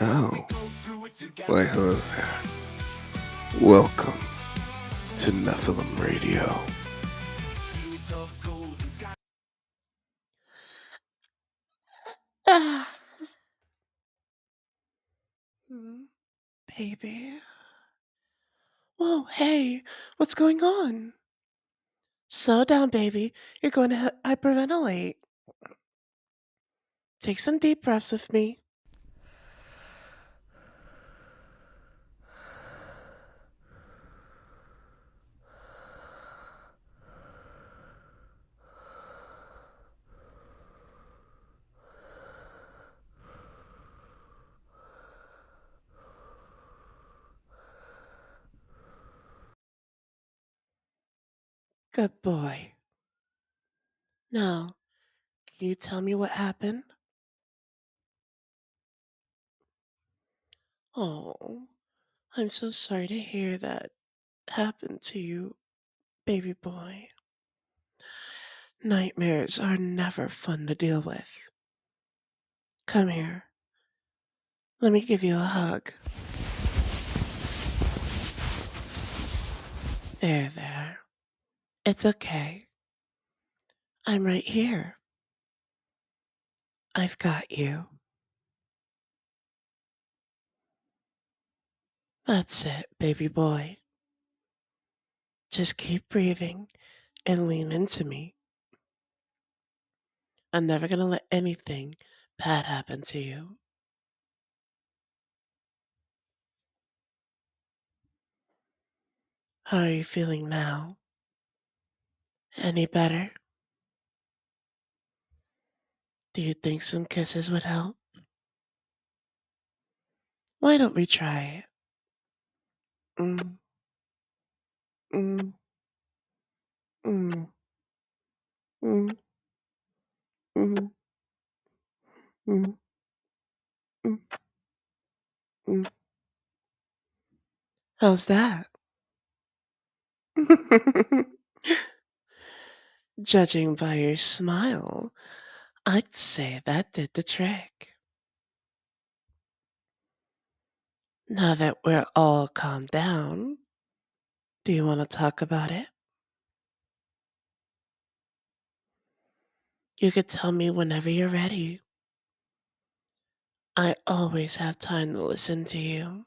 Oh, why hello there. Welcome to Nephilim Radio. Ah, baby. Whoa, hey, what's going on? Slow down, baby. You're going to hyperventilate. Take some deep breaths with me. Good boy. Now, can you tell me what happened? Oh, I'm so sorry to hear that happened to you, baby boy. Nightmares are never fun to deal with. Come here. Let me give you a hug. There. It's okay. I'm right here. I've got you. That's it, baby boy. Just keep breathing and lean into me. I'm never going to let anything bad happen to you. How are you feeling now? Any better? Do you think some kisses would help? Why don't we try it? Mm, mm, mm, mm, mm, mm, mm, mm. How's that? Judging by your smile, I'd say that did the trick. Now that we're all calmed down, do you want to talk about it? You could tell me whenever you're ready. I always have time to listen to you.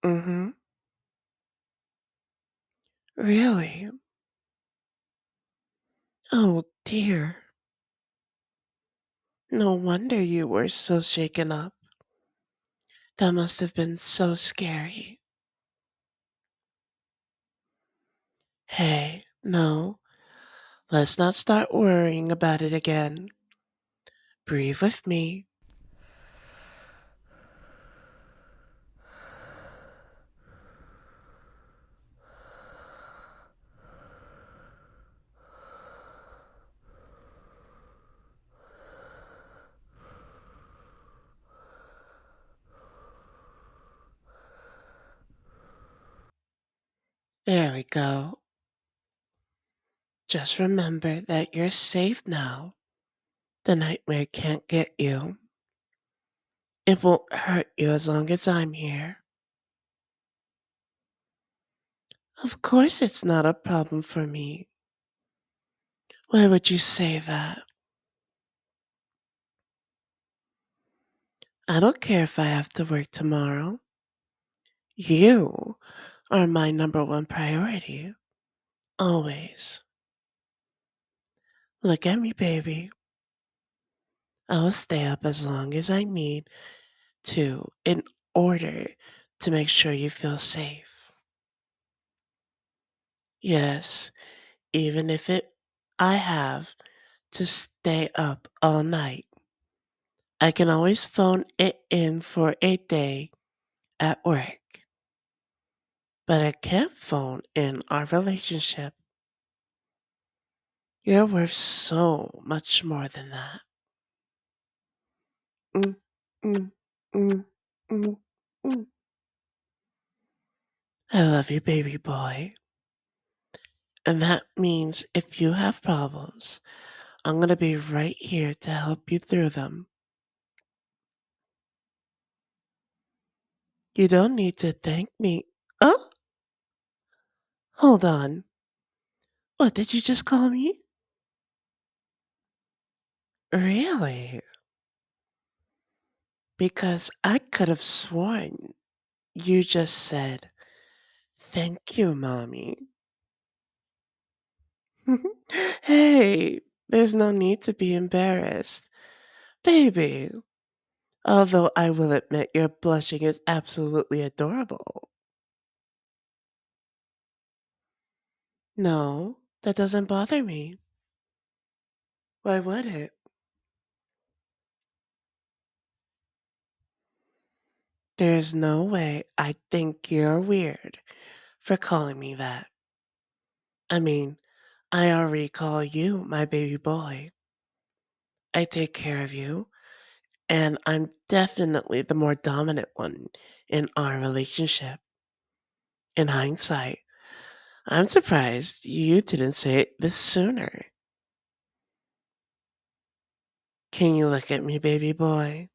Mm-hmm. Really? Oh dear. No wonder you were so shaken up. That must have been so scary. Hey, no, let's not start worrying about it again. Breathe with me. There we go. Just remember that you're safe now. The nightmare can't get you. It won't hurt you as long as I'm here. Of course it's not a problem for me. Why would you say that? I don't care if I have to work tomorrow. You are my number one priority. Always. Look at me, baby. I'll stay up as long as I need to in order to make sure you feel safe. Yes, even if I have to stay up all night. I can always phone it in for a day at work, but I can't phone in our relationship. You're worth so much more than that. Mm, mm, mm, mm, mm. I love you, baby boy. And that means if you have problems, I'm going to be right here to help you through them. You don't need to thank me. Oh, hold on. What did you just call me? Really? Because I could have sworn you just said, thank you, mommy. Hey, there's no need to be embarrassed. Baby, although I will admit your blushing is absolutely adorable. No, that doesn't bother me. Why would it? There's no way I think you're weird for calling me that. I mean, I already call you my baby boy. I take care of you, and I'm definitely the more dominant one in our relationship. In hindsight, I'm surprised you didn't say it this sooner. Can you look at me, baby boy?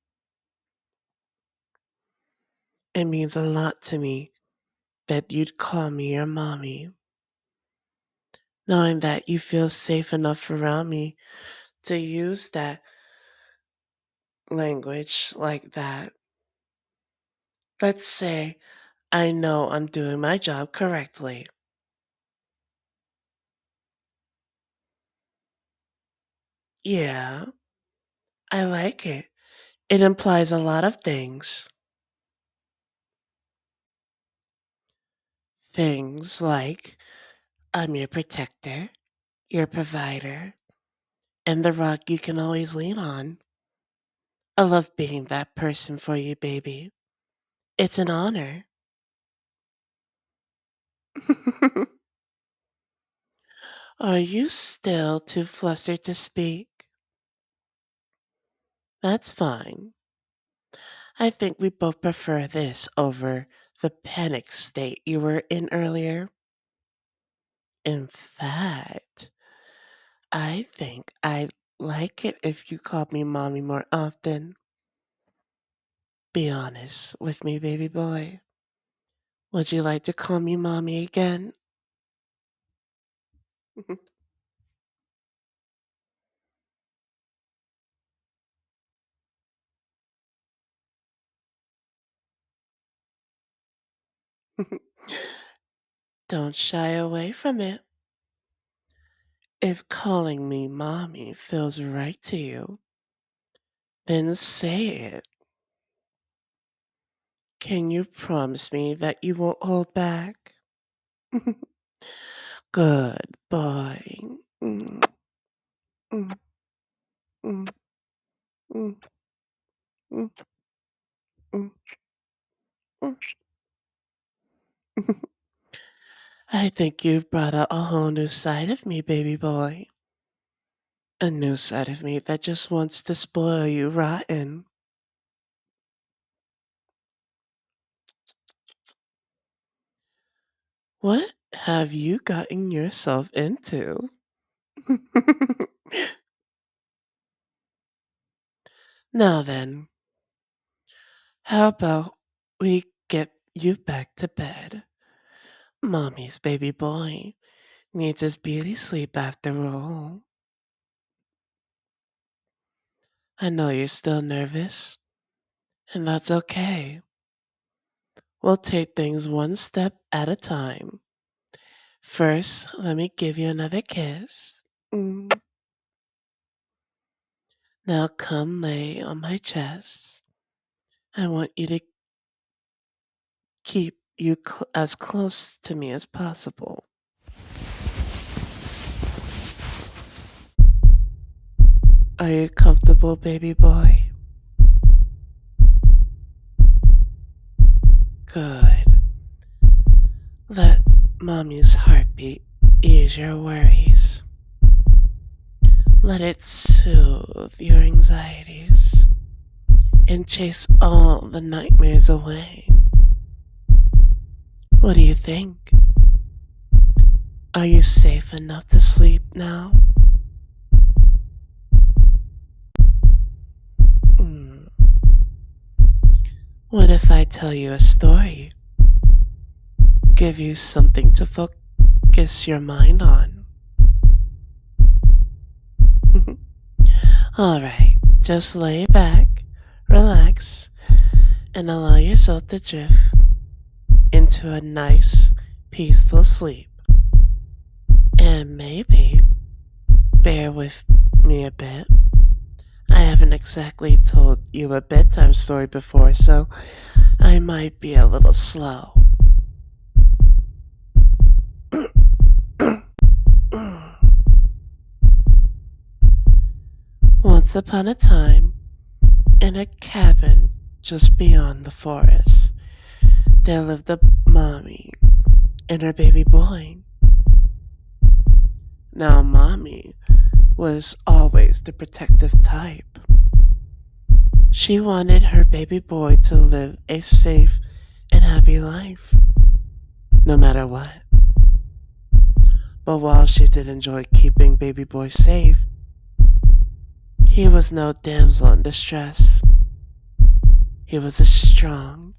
It means a lot to me that you'd call me your mommy, knowing that you feel safe enough around me to use that language like that. Let's say I know I'm doing my job correctly. Yeah, I like it. It implies a lot of things. Things like I'm your protector, your provider, and the rock you can always lean on. I love being that person for you, baby. It's an honor. Are you still too flustered to speak? That's fine. I think we both prefer this over the panic state you were in earlier. In fact, I think I'd like it if you called me mommy more often. Be honest with me, baby boy. Would you like to call me mommy again? Don't shy away from it. If calling me mommy feels right to you, then say it. Can you promise me that you won't hold back? Good boy. Mm, mm, mm, mm, mm, mm, mm. I think you've brought out a whole new side of me, baby boy. A new side of me that just wants to spoil you rotten. What have you gotten yourself into? Now then, how about we get you back to bed? Mommy's baby boy needs his beauty sleep after all. I know you're still nervous, and that's okay. We'll take things one step at a time. First, let me give you another kiss. Mm. Now come lay on my chest. I want you to keep you as close to me as possible. Are you comfortable, baby boy? Good. Let mommy's heartbeat ease your worries. Let it soothe your anxieties and chase all the nightmares away. What do you think? Are you safe enough to sleep now? Hmm. What if I tell you a story? Give you something to focus your mind on? Alright, just lay back, relax, and allow yourself to drift into a nice, peaceful sleep. And maybe bear with me a bit. I haven't exactly told you a bedtime story before, so I might be a little slow. Once upon a time, in a cabin just beyond the forest, there lived a mommy and her baby boy. Now, mommy was always the protective type. She wanted her baby boy to live a safe and happy life, no matter what. But while she did enjoy keeping baby boy safe, he was no damsel in distress. He was a strong,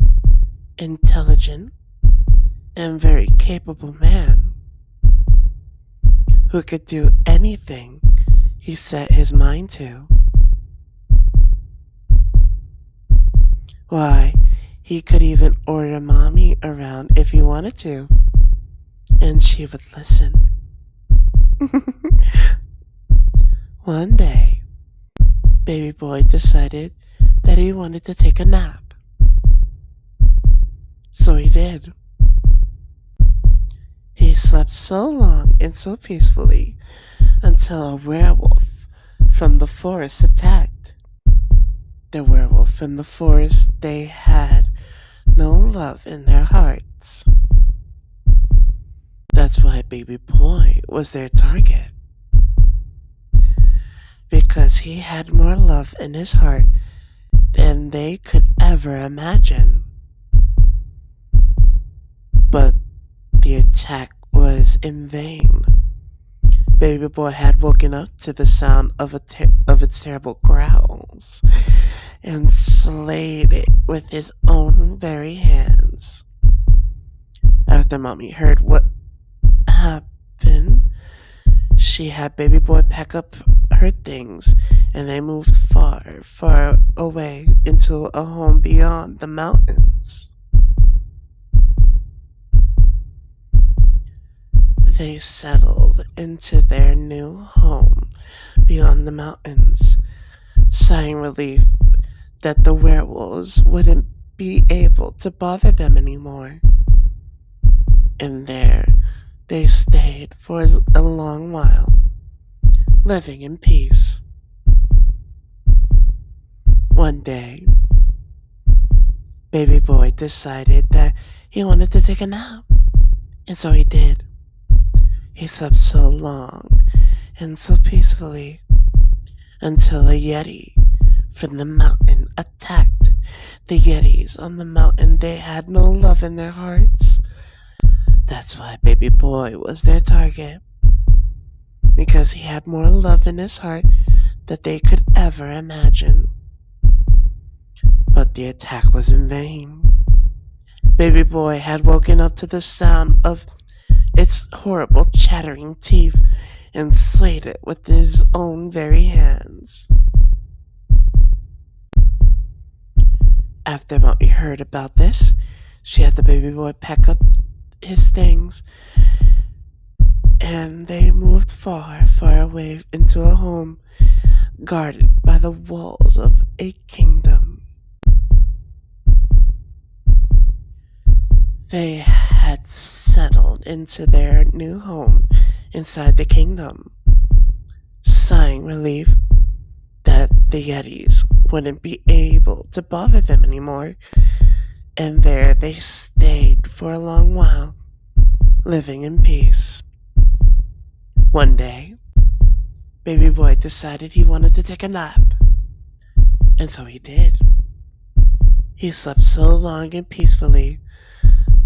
intelligent, and very capable man who could do anything he set his mind to. Why, he could even order mommy around if he wanted to, and she would listen. One day, baby boy decided that he wanted to take a nap. So he did. He slept so long and so peacefully until a werewolf from the forest attacked. The werewolf from the forest, they had no love in their hearts. That's why baby boy was their target. Because he had more love in his heart than they could ever imagine. But the attack was in vain. Baby boy had woken up to the sound of its terrible growls and slayed it with his own very hands. After mommy heard what happened, she had baby boy pack up her things and they moved far, far away into a home beyond the mountains. They settled into their new home beyond the mountains, sighing relief that the werewolves wouldn't be able to bother them anymore. And there they stayed for a long while, living in peace. One day, baby boy decided that he wanted to take a nap, and so he did. He slept so long and so peacefully until a yeti from the mountain attacked. The yetis on the mountain, they had no love in their hearts. That's why baby boy was their target, because he had more love in his heart than they could ever imagine. But the attack was in vain. Baby boy had woken up to the sound of its horrible chattering teeth and slayed it with his own very hands. After mommy heard about this, she had the baby boy pack up his things and they moved far, far away into a home guarded by the walls of a kingdom. They had settled into their new home inside the kingdom, sighing relief that the Yetis wouldn't be able to bother them anymore. And there they stayed for a long while, living in peace. One day, Baby boy decided he wanted to take a nap, and so he did. He slept so long and peacefully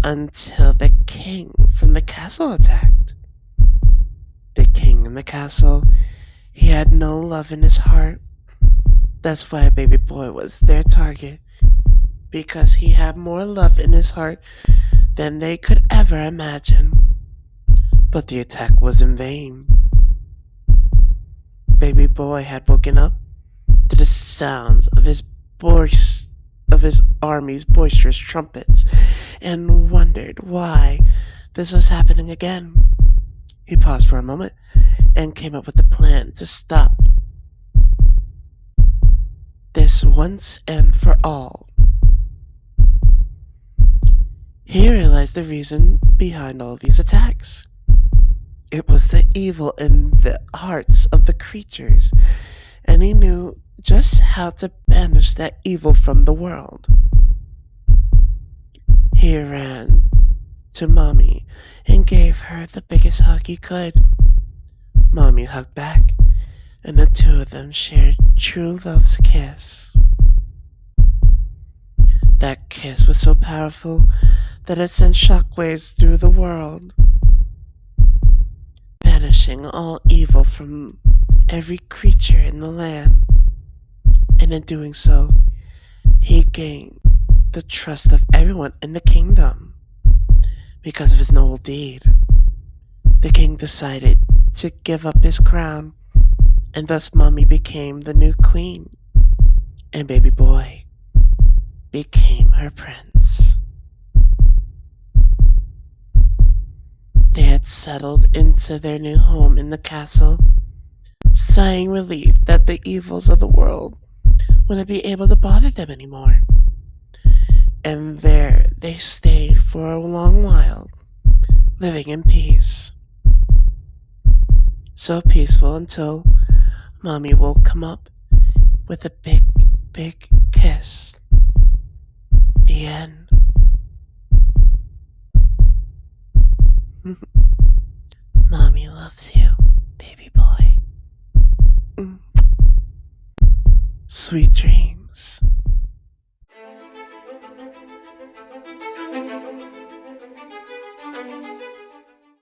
until the king from the castle attacked. The king in the castle, he had no love in his heart. That's why baby boy was their target, because he had more love in his heart than they could ever imagine. But the attack was in vain. Baby boy had woken up to the sounds of his army's boisterous trumpets and wondered why this was happening again. He paused for a moment and came up with a plan to stop this once and for all. He realized the reason behind all these attacks. It was the evil in the hearts of the creatures, and he knew just how to banish that evil from the world. He ran to Mommy and gave her the biggest hug he could. Mommy hugged back, and the two of them shared true love's kiss. That kiss was so powerful that it sent shockwaves through the world, banishing all evil from every creature in the land. And in doing so, he gained the trust of everyone in the kingdom. Because of his noble deed, the king decided to give up his crown, and thus Mommy became the new queen, and baby boy became her prince. They had settled into their new home in the castle, sighing relief that the evils of the world wouldn't be able to bother them anymore. And there they stayed for a long while, living in peace. So peaceful until Mommy woke him up with a big, big kiss. The end. Mommy loves you, baby boy. Sweet dreams.